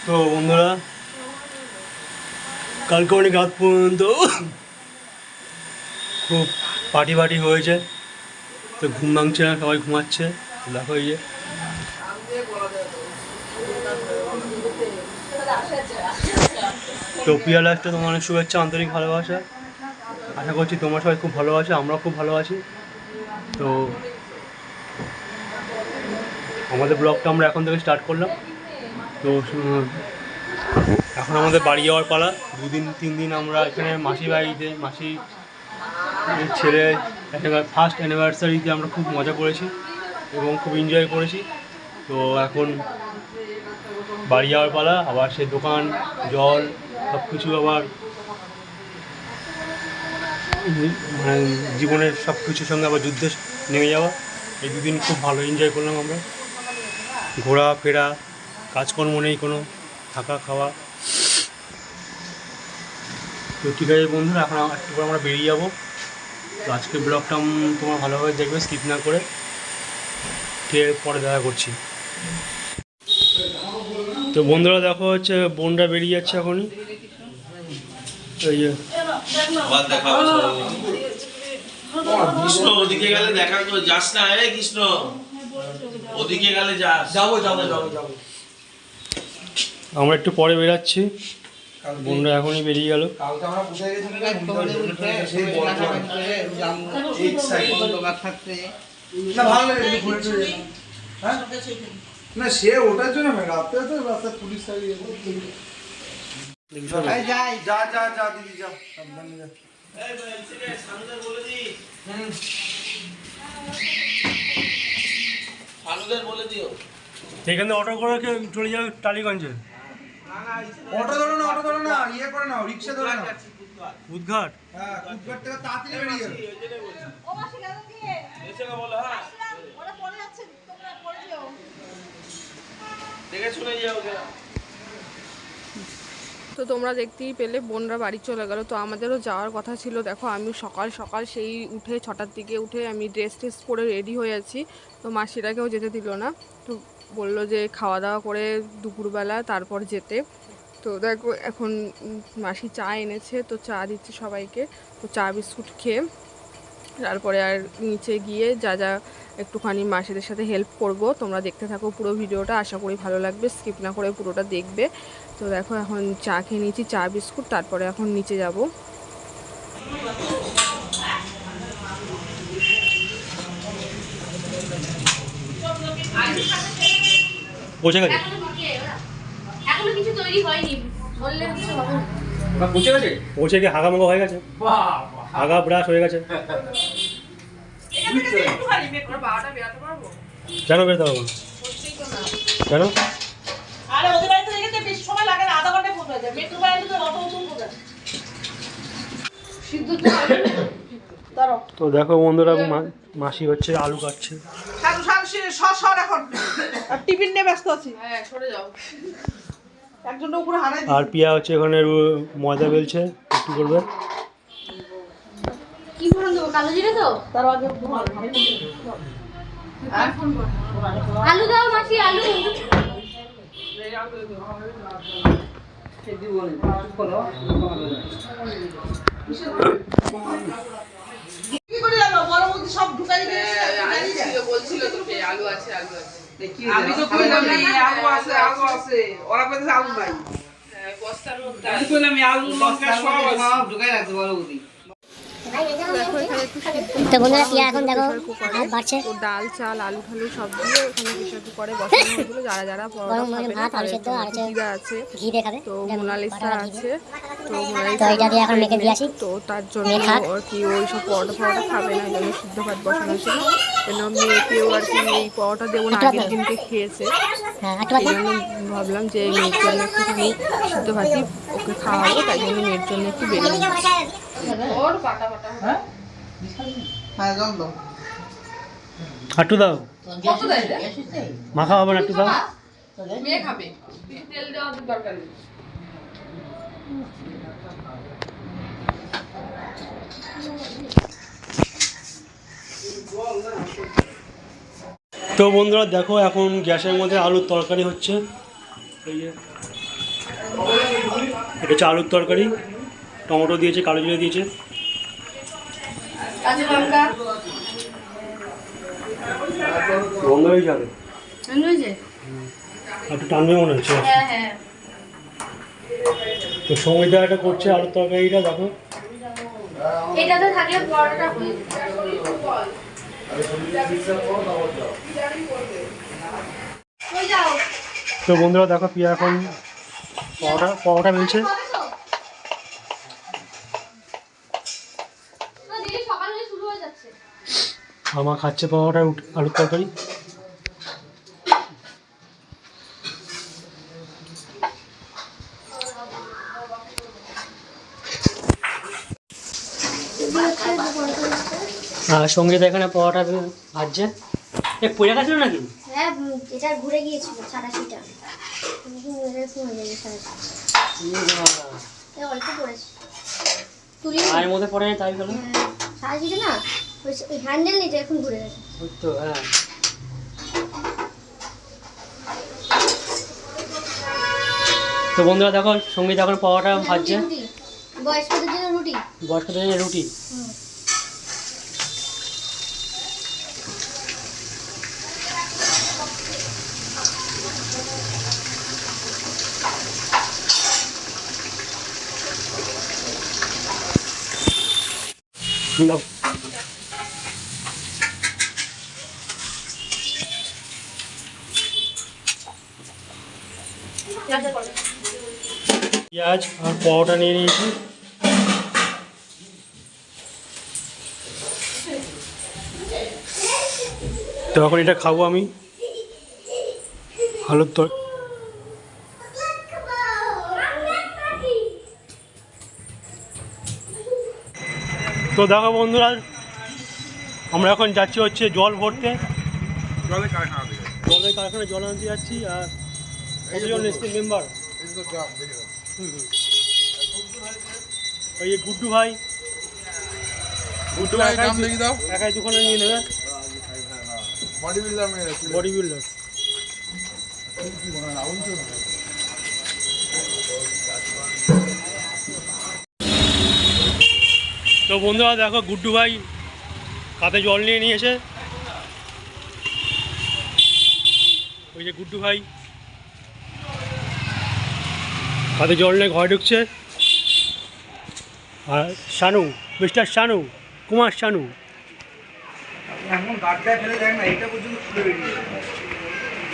তো বন্ধুরা কালকে অনেক রাত পর্যন্ত খুব পার্টি হয়েছে, তো ঘুম ভাঙছে না, সবাই ঘুমাচ্ছে। দেখো এই যে তো প্রিয়া লাস্টে তোমার অনেক শুভেচ্ছা, আন্তরিক ভালোবাসা। আশা করছি তোমরা সবাই খুব ভালো আছো, আমরাও খুব ভালো আছি। তো আমাদের ব্লগটা আমরা এখন থেকে স্টার্ট করলাম। তো এখন আমাদের বাড়ি যাওয়ার পালা। 2-3 দিন আমরা এখানে মাসি বাড়িতে, মাসি ছেলে ফার্স্ট অ্যানিভার্সারিতে আমরা খুব মজা করেছি এবং খুব এনজয় করেছি। তো এখন বাড়ি যাওয়ার পালা, আবার সে দোকান জল সব কিছু আবার মানে জীবনের সব কিছুর সঙ্গে আবার যুদ্ধে নেমে যাওয়া। এই 2 দিন খুব ভালো এনজয় করলাম আমরা, ঘোরাফেরা, কাজকর্ম নেই কোনো, থাকা খাওয়া। তো ঠিক আছে বন্ধুরা, এখন একটু করে আমরা বেরিয়ে যাবো। তো আজকের ব্লগটা তোমরা ভালোভাবে দেখবে, স্কিপ না করে। পরে দেখা করছি। তো বন্ধুরা দেখো হচ্ছে বোনটা বেরিয়ে যাচ্ছে এখনই। এই যে কৃষ্ণ ওদিকে গেলে দেখা করে যাস না, কৃষ্ণ ওদিকে গেলে যাস। যাবো। আমরা একটু পরে বেরাচ্ছি, বোনরা এখনই বেরিয়ে গেল। না সে ওটার জন্য রাত্রে তো রাস্তা পুলিশ যা দিদি যা সাবধানে যা। এখানে অটো করে চলে যাবে টালিগঞ্জে। অটো ধরো না ইয়ে করে নাও, রিক্সা ধরো না। উদ্ঘাট, হ্যাঁ উদ্ঘাট থেকে তাড়াতাড়ি বেরিয়ে যাবে। তো তোমরা দেখতেই পেলে বোনরা বাড়ি চলে গেল। তো আমাদেরও যাওয়ার কথা ছিল। দেখো আমি সকাল সকাল সেই উঠে 6টার দিকে উঠে আমি ড্রেস পরে রেডি হয়ে আছি। তো মাসিরাকেও যেতে দিল না, তো বললো যে খাওয়া দাওয়া করে দুপুরবেলা তারপর যেতে। তো দেখো এখন মাসি চা এনেছে, তো চা দিচ্ছে সবাইকে। তো চা বিস্কুট খেয়ে তারপরে আর নিচে গিয়ে যা একটুখানি মাসিদের সাথে হেল্প করব। তোমরা দেখতে থাকো পুরো ভিডিওটা, আশা করি ভালো লাগবে, স্কিপ না করে পুরোটা দেখবে। তো দেখো এখন চা খেয়ে নিয়েছি, চা বিস্কুট, তারপরে এখন নিচে যাব। পৌঁছে গেছে, এখনো কিছু তৈরি হয়নি, বললে পৌঁছে গেছে, পৌঁছে গিয়ে হাগা মাগা হয়ে গেছে, হাগা ব্রাশ হয়ে গেছে। কেন বেরোতে পারবো না? কেন? আরে ওদের বাড়িতে রেখেতে বেশি সময় লাগে না, আধা ঘন্টায় পৌঁছে যায়। মেট্রো বাড়িতে তো অত উঁচু পৌঁছে সিদ্ধ ধরো। তো দেখো বন্ধুরা মাসি হচ্ছে আলু কাটছে। সর এখন আর টিফিন নিয়ে ব্যস্ত আছি। হ্যাঁ সরে যাও, একজনের উপরে হারাই দিই। আর পিয়া হচ্ছে ওখানে ময়দা বেলছে, একটু করবে। কি ফোড়ন দেবো? কালো জিরে তো তার আগে আলু দাও মাসি, আলু। কি করে জানো বড় মধ্যে সব ঢুকাই দিয়ে বলছিল তোকে আলু আছে, আলু আছে। আমি তো কইলাম আলু আছে ওরা বলছে আলু নাই। বস্তার মধ্যে আমি কইলাম আলু লঙ্কা সব ঢুকাই রাখতে বড় বুদ্ধি। দেখো এখানে একটু সিদ্ধ তো বন্ধুরা পিয়া এখন দেখো ভাত বাড়ছে। তো ডাল চাল আলু ঠালু সব দিয়ে ওখানে প্রেসার কুকারে বসানো হয়েছিল। যারা পরোটা খাবে না, ভাত, আলু সেদ্ধ আর দিদা আছে, ঘি দিয়ে খাবে। তো মোনালিসা আছে, তো তো এটা দিয়ে এখন মেখে দিয়ে আসি। তো তার জন্য আর কি ওই সব পরোটা খাবে না, জন্য সিদ্ধ ভাত বসানো ছিল। কেন মেয়েকেও আর কি এই পরোটা দেবো না, আগের দিনকে খেয়েছে। এই জন্য ভাবলাম যে মেয়ের জন্য একটুখানি সিদ্ধ ভাতই ওকে খাওয়াবো, তাই জন্য মেয়ের জন্য একটু বেরিয়ে ওর পাটা হ্যাঁ জল দাও। একটু দাও, কত দেয় রে? মাখা হবে না, একটু দাও। মেয়ে খাবে, তেল দেওয়া দরকার নেই। তো বন্ধুরা দেখো এখন গ্যাসের মধ্যে আলুর তরকারি হচ্ছে। এই যে এটা হচ্ছে আলুর তরকারি, টমেটো দিয়েছে, কালো জিরে দিয়েছে। কাঁচা লঙ্কা গন্ধ হয়ে যাবে, সুন্দর হয়েছে? একটু টানবে মনে হচ্ছে। হ্যাঁ হ্যাঁ। তো সঙ্গীতা এটা করছে আলুর তরকারিটা, দেখো। এটাতে থাকলে পরোটা হয়ে যেত। কই যাও? তো বন্ধুরা দেখো, পিয়া এখন পরোটা মিলছে। না দিদি সকাল হয়ে শুরু হয়ে যাচ্ছে। আমার খাচ্ছে পরোটা আলুর তরকারি। আর সঙ্গীতা এখানে পরোটা ভাজছে। এ পড়ে গেছিল নাকি? হ্যাঁ এটা ঘুরে গিয়েছিল সাতাশিটা অল্প পড়েছে তুলি পায়ের মধ্যে পড়ে তাই গেল সাতাশিটা না ওই হ্যান্ডেল নিতে এখন ঘুরে গেছে তো। হ্যাঁ, তো বন্ধুরা দেখো, সঙ্গীতা এখন পরোটা ভাজছে। রুটি বয়স্কদের জন্য রুটি বয়স্কদের জন্য রুটি। নাও। পেঁয়াজ আর পরোটা নিয়ে নিয়েছি। তো এখন এটা খাবো আমি, আলুর তর। তো দেখো বন্ধুরা, আমরা এখন যাচ্ছি হচ্ছে জল ভরতে। জলের কারখানা থেকে জলের কারখানায় জল আনতে যাচ্ছি। আর কতজন এসছে মেম্বার? এই তো গ্রাম দেখে দাও। ওই যে গুড্ডু ভাই, গুড্ডু ভাই নাম দেখি দাও। একাই দুখানে নিয়ে নেবে। বডি বিল্ডার মেয়ে বডি বিল্ডার। কি মনে হয় রাহুল তো না? তো বন্ধুরা দেখো, গুড্ডু ভাই কাতে জল নিয়ে নিয়েছে। ওই যে গুড্ডু ভাই কাতে জল নিয়ে ঘরে ঢুকছে। আর শানু, মিস্টার শানু, কুমার শানু। এখন গাড়টায় ফেলে দেখ না, এটা পর্যন্ত খুলে বেরিয়ে যাবে।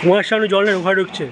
কুমার শানু জল নিয়ে ঘরে ঢুকছে।